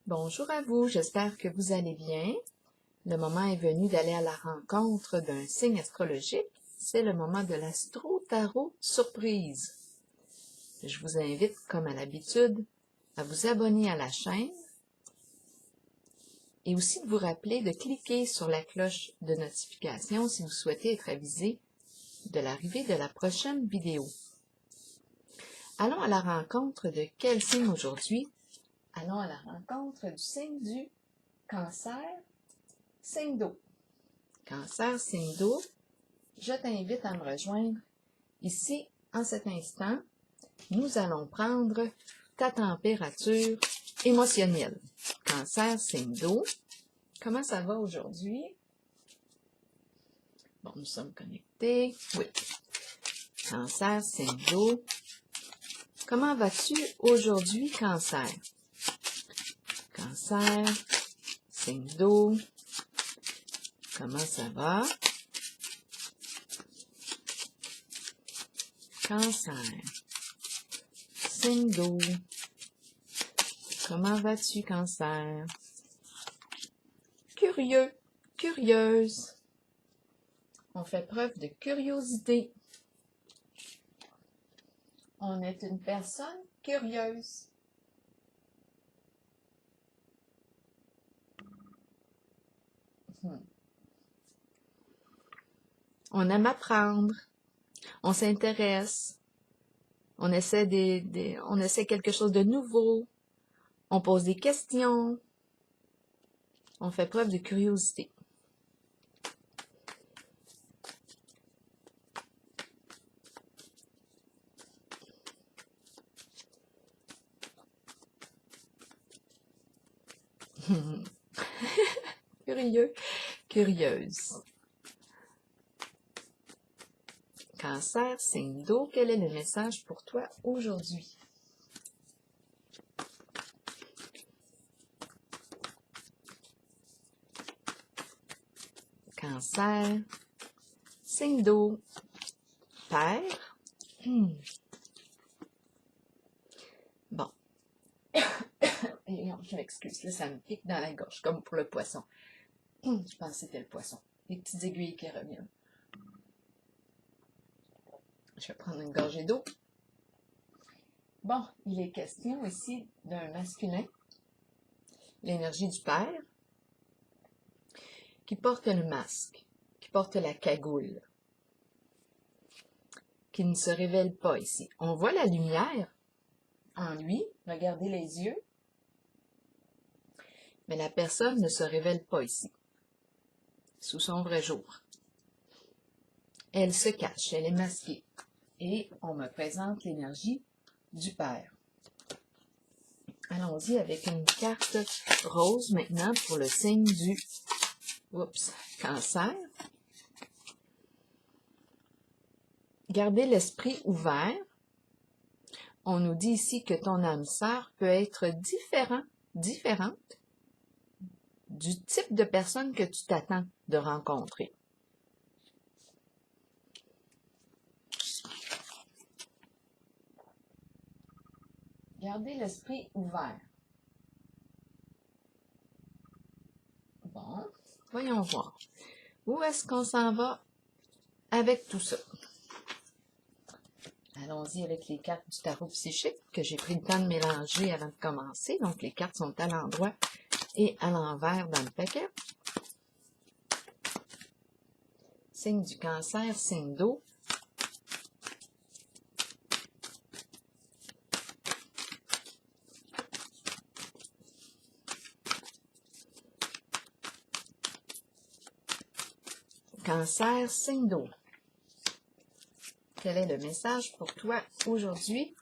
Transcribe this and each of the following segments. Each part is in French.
Bonjour à vous, j'espère que vous allez bien. Le moment est venu d'aller à la rencontre d'un signe astrologique. C'est le moment de l'astro-tarot surprise. Je vous invite, comme à l'habitude, à vous abonner à la chaîne et aussi de vous rappeler de cliquer sur la cloche de notification si vous souhaitez être avisé de l'arrivée de la prochaine vidéo. Allons à la rencontre de quel signe aujourd'hui? Allons à la rencontre du signe du Cancer, signe d'eau. Cancer, signe d'eau, je t'invite à me rejoindre ici en cet instant. Nous allons prendre ta température émotionnelle. Cancer, signe d'eau, comment ça va aujourd'hui? Bon, nous sommes connectés. Oui. Cancer, signe d'eau. Comment vas-tu aujourd'hui, Cancer? Cancer, signe d'eau. Comment ça va? Cancer, signe d'eau. Comment vas-tu, Cancer? Curieux, curieuse. On fait preuve de curiosité. On est une personne curieuse. On aime apprendre. On s'intéresse. On essaie on essaie quelque chose de nouveau. On pose des questions. On fait preuve de curiosité. Curieux, curieuse. Cancer, signe d'eau, quel est le message pour toi aujourd'hui? Cancer, signe d'eau, terre. Bon. Je m'excuse, là, ça me pique dans la gorge, comme pour le poisson. Je pense que c'était le poisson. Les petites aiguilles qui reviennent. Je vais prendre une gorgée d'eau. Bon, il est question ici d'un masculin, l'énergie du père, qui porte le masque, qui porte la cagoule, qui ne se révèle pas ici. On voit la lumière en lui, regardez les yeux, mais la personne ne se révèle pas ici, sous son vrai jour. Elle se cache, elle est masquée. Et on me présente l'énergie du père. Allons-y avec une carte rose maintenant pour le signe du Cancer. Gardez l'esprit ouvert. On nous dit ici que ton âme sœur peut être différente du type de personne que tu t'attends de rencontrer. Gardez l'esprit ouvert. Bon, voyons voir. Où est-ce qu'on s'en va avec tout ça? Allons-y avec les cartes du tarot psychique que j'ai pris le temps de mélanger avant de commencer. Donc, les cartes sont à l'endroit et à l'envers dans le paquet. Signe du Cancer, signe d'eau. Cancer, signe d'eau. Quel est le message pour toi aujourd'hui?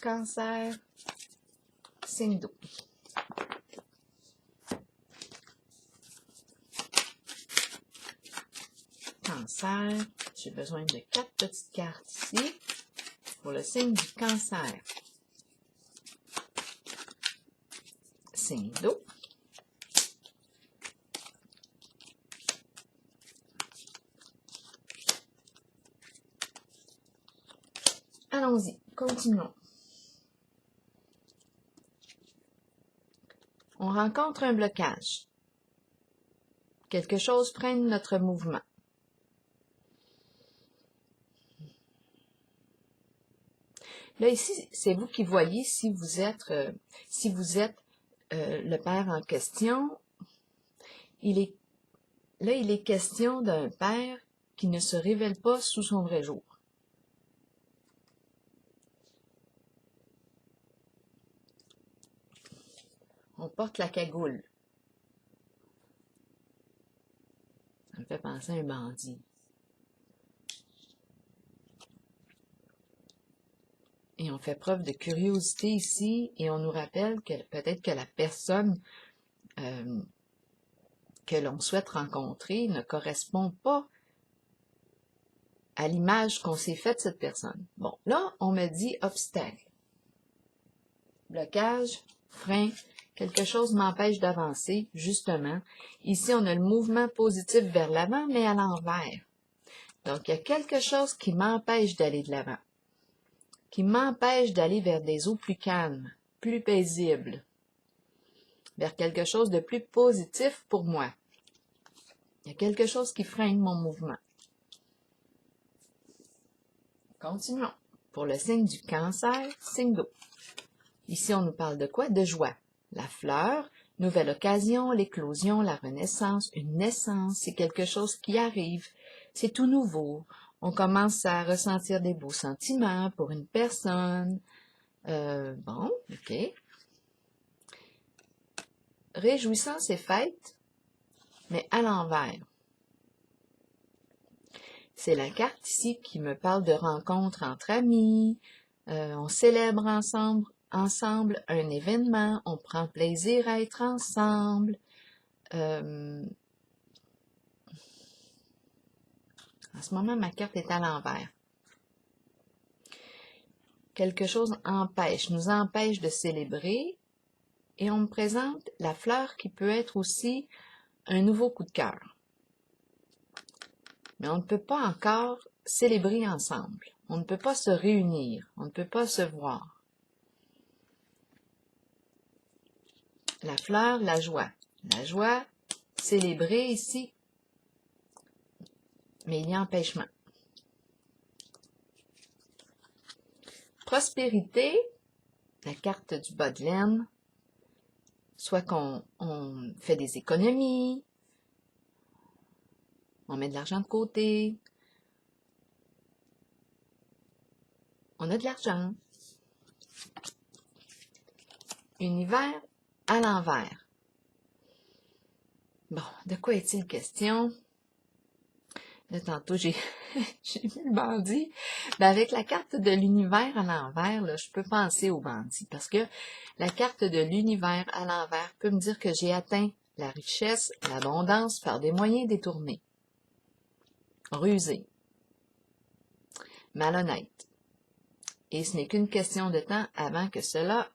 Cancer, signe d'eau. Cancer, j'ai besoin de 4 petites cartes ici pour le signe du Cancer. Signe d'eau. Allons-y, continuons. On rencontre un blocage. Quelque chose freine notre mouvement. Là, ici, c'est vous qui voyez si vous êtes le père en question. Il est question d'un père qui ne se révèle pas sous son vrai jour. On porte la cagoule. Ça me fait penser à un bandit. Et on fait preuve de curiosité ici et on nous rappelle que peut-être que la personne que l'on souhaite rencontrer ne correspond pas à l'image qu'on s'est faite de cette personne. Bon, là, on me dit obstacle, blocage, frein, quelque chose m'empêche d'avancer, justement. Ici, on a le mouvement positif vers l'avant, mais à l'envers. Donc, il y a quelque chose qui m'empêche d'aller de l'avant, qui m'empêche d'aller vers des eaux plus calmes, plus paisibles, vers quelque chose de plus positif pour moi. Il y a quelque chose qui freine mon mouvement. Continuons. Pour le signe du Cancer, signe d'eau. Ici, on nous parle de quoi? De joie. La fleur, nouvelle occasion, l'éclosion, la renaissance, une naissance, c'est quelque chose qui arrive. C'est tout nouveau. On commence à ressentir des beaux sentiments pour une personne. Bon, ok. Réjouissance et fête, mais à l'envers. C'est la carte ici qui me parle de rencontres entre amis. On célèbre ensemble un événement. On prend plaisir à être ensemble. En ce moment, ma carte est à l'envers. Quelque chose nous empêche de célébrer. Et on me présente la fleur qui peut être aussi un nouveau coup de cœur. Mais on ne peut pas encore célébrer ensemble. On ne peut pas se réunir. On ne peut pas se voir. La fleur, la joie. La joie, célébrer ici. Mais il y a empêchement. Prospérité, la carte du bas de laine. Soit qu'on fait des économies, on met de l'argent de côté, on a de l'argent. Univers à l'envers. Bon, de quoi est-il question? Là, tantôt, j'ai vu le bandit. Ben, avec la carte de l'univers à l'envers, là, je peux penser au bandit. Parce que la carte de l'univers à l'envers peut me dire que j'ai atteint la richesse, l'abondance par des moyens détournés. Rusé. Malhonnête. Et ce n'est qu'une question de temps avant que cela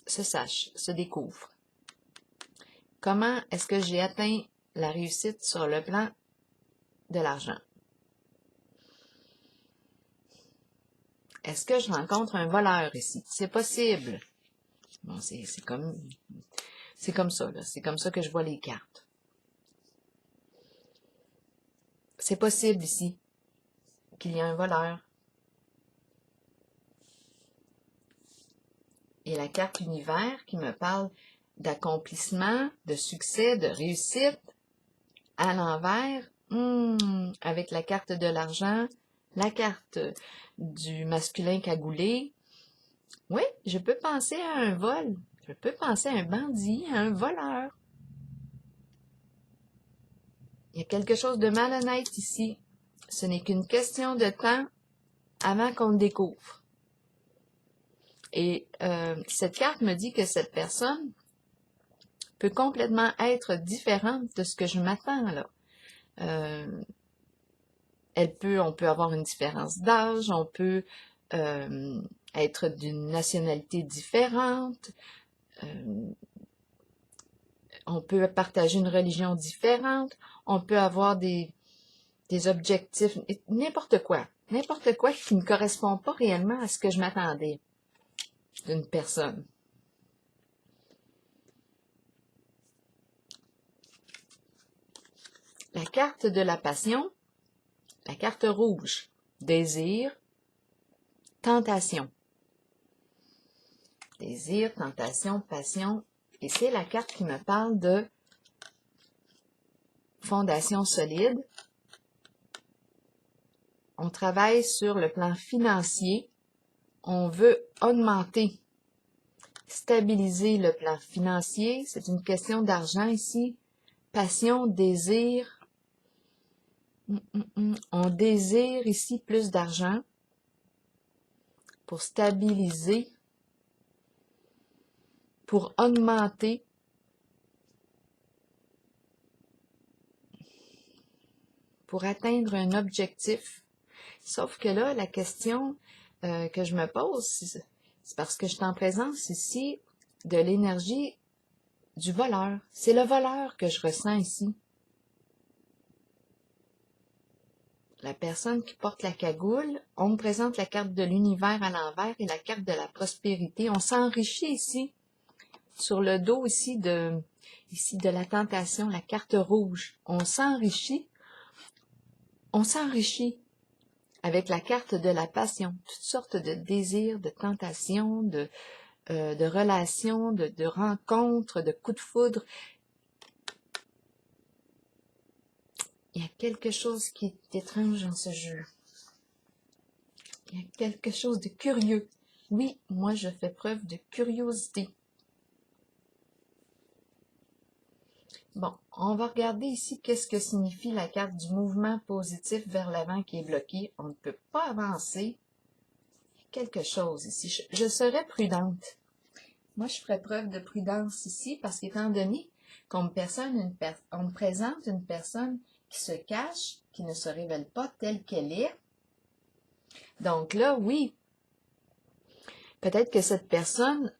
se sache, se découvre. Comment est-ce que j'ai atteint la réussite sur le plan de l'argent? Est-ce que je rencontre un voleur ici? C'est possible. Bon, c'est comme ça, là. C'est comme ça que je vois les cartes. C'est possible ici qu'il y ait un voleur. Et la carte univers qui me parle d'accomplissement, de succès, de réussite, à l'envers, avec la carte de l'argent, la carte du masculin cagoulé. Oui, je peux penser à un vol, je peux penser à un bandit, à un voleur. Il y a quelque chose de malhonnête ici. Ce n'est qu'une question de temps avant qu'on le découvre. Et cette carte me dit que cette personne peut complètement être différente de ce que je m'attends là. On peut avoir une différence d'âge, on peut être d'une nationalité différente, on peut partager une religion différente, on peut avoir des objectifs, n'importe quoi qui ne correspond pas réellement à ce que je m'attendais d'une personne. la carte de la passion, la carte rouge, désir, tentation. Désir, tentation, passion. Et c'est la carte qui me parle de fondation solide. On travaille sur le plan financier. On veut augmenter, stabiliser le plan financier. C'est une question d'argent ici. Passion, désir. On désire ici plus d'argent pour stabiliser, pour augmenter. Pour atteindre un objectif. Sauf que là, la question que je me pose, c'est parce que je suis en présence ici de l'énergie du voleur. C'est le voleur que je ressens ici. La personne qui porte la cagoule, on me présente la carte de l'univers à l'envers et la carte de la prospérité. On s'enrichit ici, sur le dos ici de la tentation, la carte rouge. On s'enrichit avec la carte de la passion, toutes sortes de désirs, de tentations, de relations, de rencontres, de coups de foudre. Il y a quelque chose qui est étrange dans ce jeu. Il y a quelque chose de curieux. Oui, moi je fais preuve de curiosité. Bon, on va regarder ici qu'est-ce que signifie la carte du mouvement positif vers l'avant qui est bloqué. On ne peut pas avancer. Il y a quelque chose ici. Je serais prudente. Moi, je ferais preuve de prudence ici parce qu'étant donné qu'on me présente une personne qui se cache, qui ne se révèle pas telle qu'elle est. Donc là, oui, peut-être que cette personne...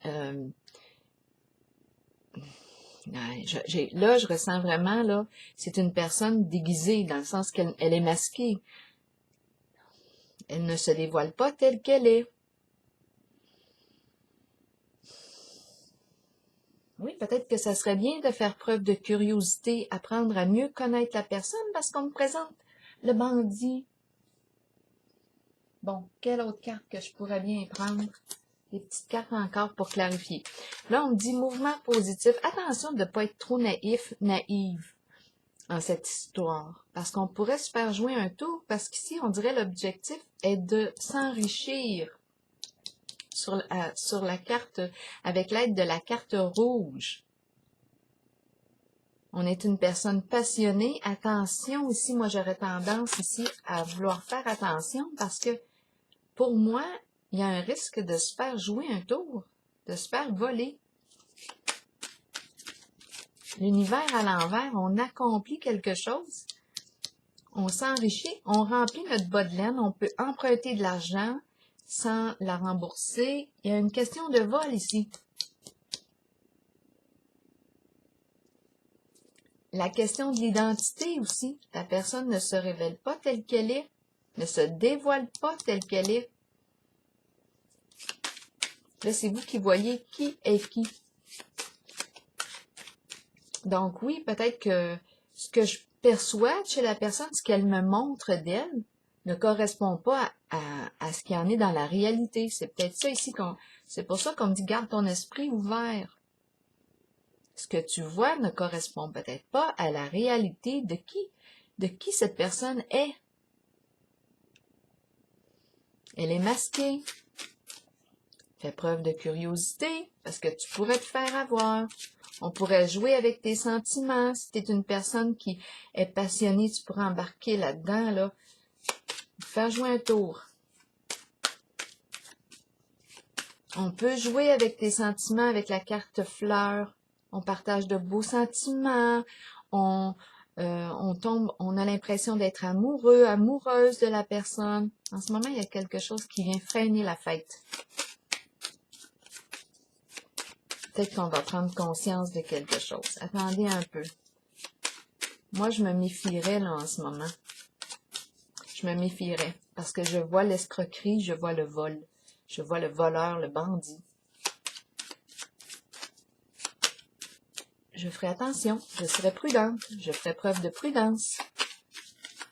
là, je ressens vraiment, là, c'est une personne déguisée, dans le sens qu'elle est masquée. Elle ne se dévoile pas telle qu'elle est. Oui, peut-être que ça serait bien de faire preuve de curiosité, apprendre à mieux connaître la personne, parce qu'on me présente le bandit. Bon, quelle autre carte que je pourrais bien prendre? Des petites cartes encore pour clarifier. Là, on me dit mouvement positif. Attention de ne pas être trop naïve en cette histoire. Parce qu'on pourrait se faire jouer un tour, parce qu'ici, on dirait l'objectif est de s'enrichir sur la carte, avec l'aide de la carte rouge. On est une personne passionnée. Attention, ici, moi, j'aurais tendance ici à vouloir faire attention parce que, pour moi, il y a un risque de se faire jouer un tour, de se faire voler. L'univers à l'envers, on accomplit quelque chose, on s'enrichit, on remplit notre bas de laine, on peut emprunter de l'argent sans la rembourser. Il y a une question de vol ici. La question de l'identité aussi. La personne ne se révèle pas telle qu'elle est, ne se dévoile pas telle qu'elle est. Là, c'est vous qui voyez qui est qui. Donc oui, peut-être que ce que je perçois chez la personne, ce qu'elle me montre d'elle, ne correspond pas à ce qu'il y en est dans la réalité. C'est peut-être ça ici, c'est pour ça qu'on me dit, garde ton esprit ouvert. Ce que tu vois ne correspond peut-être pas à la réalité de qui cette personne est. Elle est masquée. Fais preuve de curiosité, parce que tu pourrais te faire avoir. On pourrait jouer avec tes sentiments. Si tu es une personne qui est passionnée, tu pourrais embarquer là-dedans, là. Faire jouer un tour. On peut jouer avec tes sentiments, avec la carte fleur. On partage de beaux sentiments. On a l'impression d'être amoureux, amoureuse de la personne. En ce moment, il y a quelque chose qui vient freiner la fête. Peut-être qu'on va prendre conscience de quelque chose. Attendez un peu. Moi, je me méfierais là en ce moment. Je me méfierais parce que je vois l'escroquerie, je vois le vol. Je vois le voleur, le bandit. je ferai attention, je serai prudente, je ferai preuve de prudence.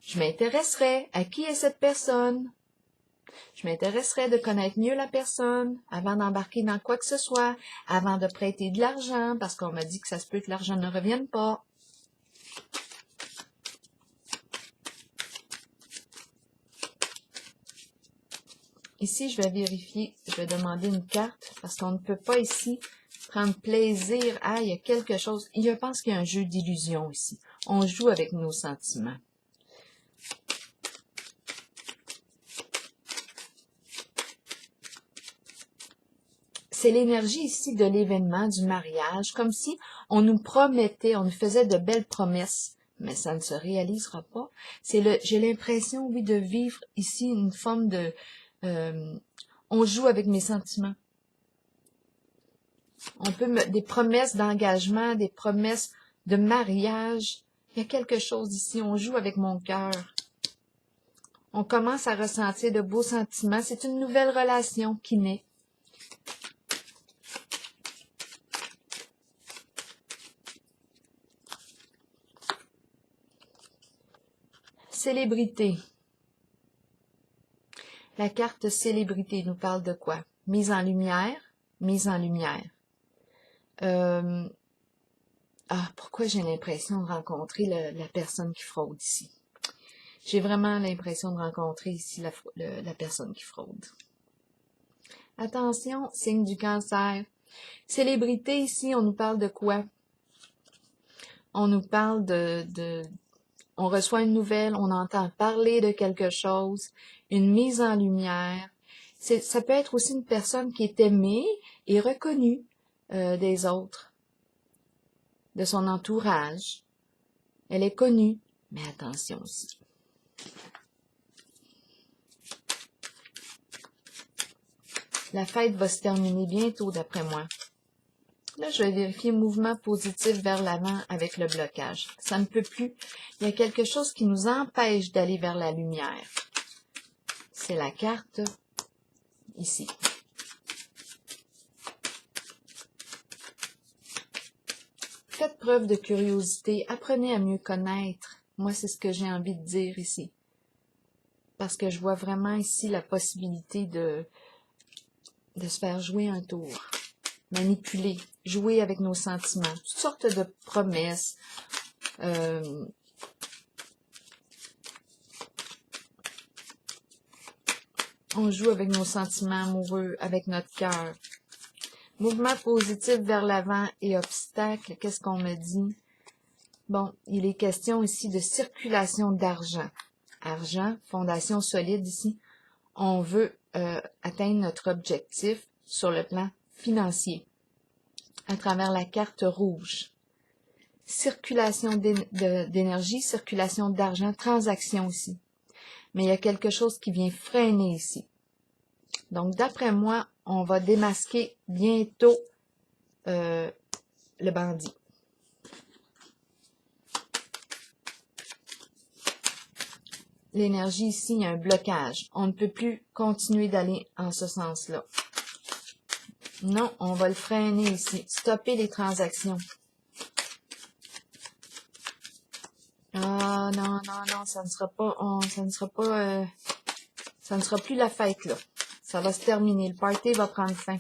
Je m'intéresserai à qui est cette personne. Je m'intéresserai de connaître mieux la personne avant d'embarquer dans quoi que ce soit, avant de prêter de l'argent, parce qu'on m'a dit que ça se peut que l'argent ne revienne pas. Ici, je vais vérifier, je vais demander une carte, parce qu'on ne peut pas ici prendre plaisir. Ah, il y a quelque chose. Je pense qu'il y a un jeu d'illusion ici. On joue avec nos sentiments. C'est l'énergie ici de l'événement, du mariage, comme si on nous promettait, on nous faisait de belles promesses, mais ça ne se réalisera pas. J'ai l'impression, oui, de vivre ici une forme de... on joue avec mes sentiments. On peut des promesses d'engagement, des promesses de mariage. Il y a quelque chose ici, on joue avec mon cœur. On commence à ressentir de beaux sentiments. C'est une nouvelle relation qui naît. Célébrité. La carte célébrité nous parle de quoi? Mise en lumière, mise en lumière. Pourquoi j'ai l'impression de rencontrer la personne qui fraude ici? J'ai vraiment l'impression de rencontrer ici la personne qui fraude. Attention, signe du cancer. Célébrité, ici, on nous parle de quoi? On nous parle on reçoit une nouvelle, on entend parler de quelque chose, une mise en lumière. Ça peut être aussi une personne qui est aimée et reconnue des autres, de son entourage. Elle est connue, mais attention aussi. La fête va se terminer bientôt, d'après moi. Là, je vais vérifier mouvement positif vers l'avant avec le blocage. Ça ne peut plus. Il y a quelque chose qui nous empêche d'aller vers la lumière. C'est la carte ici. Faites preuve de curiosité. Apprenez à mieux connaître. Moi, c'est ce que j'ai envie de dire ici. Parce que je vois vraiment ici la possibilité de se faire jouer un tour. Manipuler, jouer avec nos sentiments, toutes sortes de promesses. On joue avec nos sentiments amoureux, avec notre cœur. Mouvement positif vers l'avant et obstacle, qu'est-ce qu'on me dit? Bon, il est question ici de circulation d'argent. Argent, fondation solide ici. On veut atteindre notre objectif sur le plan financier à travers la carte rouge. Circulation d'énergie, circulation d'argent, transaction ici. Mais il y a quelque chose qui vient freiner ici. Donc, d'après moi, on va démasquer bientôt le bandit. L'énergie ici, il y a un blocage. On ne peut plus continuer d'aller en ce sens-là. Non, on va le freiner ici. Stopper les transactions. Ah, non, ça ne sera pas, ça ne sera plus la fête, là. Ça va se terminer. Le party va prendre fin.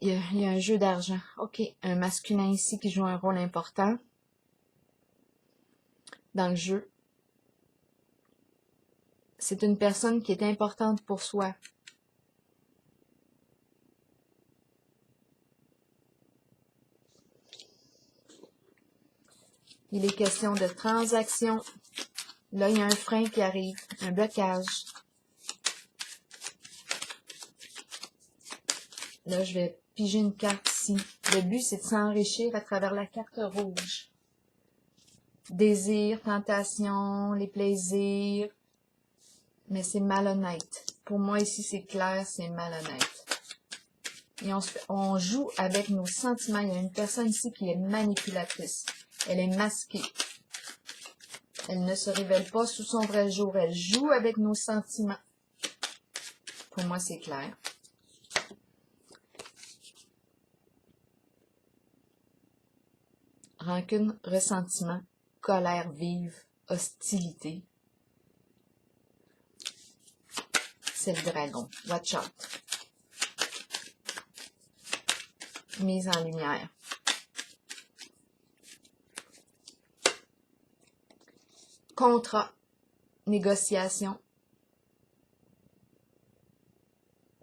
Il y a un jeu d'argent. OK. Un masculin ici qui joue un rôle important dans le jeu. C'est une personne qui est importante pour soi. Il est question de transaction. Là, il y a un frein qui arrive, un blocage. Là, je vais piger une carte ici. Le but, c'est de s'enrichir à travers la carte rouge. Désir, tentation, les plaisirs. Mais c'est malhonnête. Pour moi, ici, c'est clair, c'est malhonnête. Et on joue avec nos sentiments. Il y a une personne ici qui est manipulatrice. Elle est masquée. Elle ne se révèle pas sous son vrai jour. Elle joue avec nos sentiments. Pour moi, c'est clair. rancune, ressentiment, colère vive, hostilité. C'est le dragon. Watch out. Mise en lumière. Contrat. Négociation.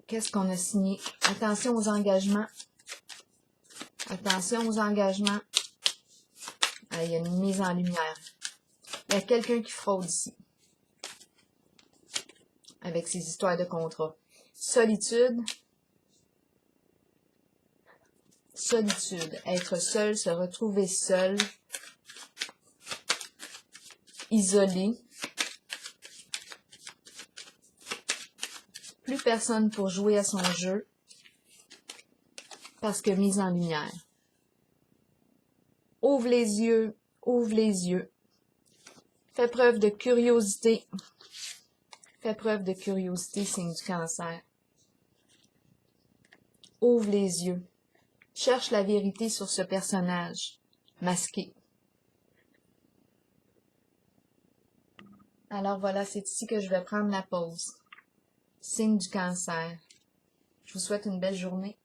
Qu'est-ce qu'on a signé? Attention aux engagements. Attention aux engagements. Ah, il y a une mise en lumière. Il y a quelqu'un qui fraude ici. Avec ces histoires de contrat. Solitude. Solitude. Être seul, se retrouver seul. Isolé. Plus personne pour jouer à son jeu. Parce que mise en lumière. Ouvre les yeux. Ouvre les yeux. Fais preuve de curiosité. Fais preuve de curiosité, signe du Cancer. Ouvre les yeux. Cherche la vérité sur ce personnage masqué. Alors voilà, c'est ici que je vais prendre la pause. Signe du Cancer. Je vous souhaite une belle journée.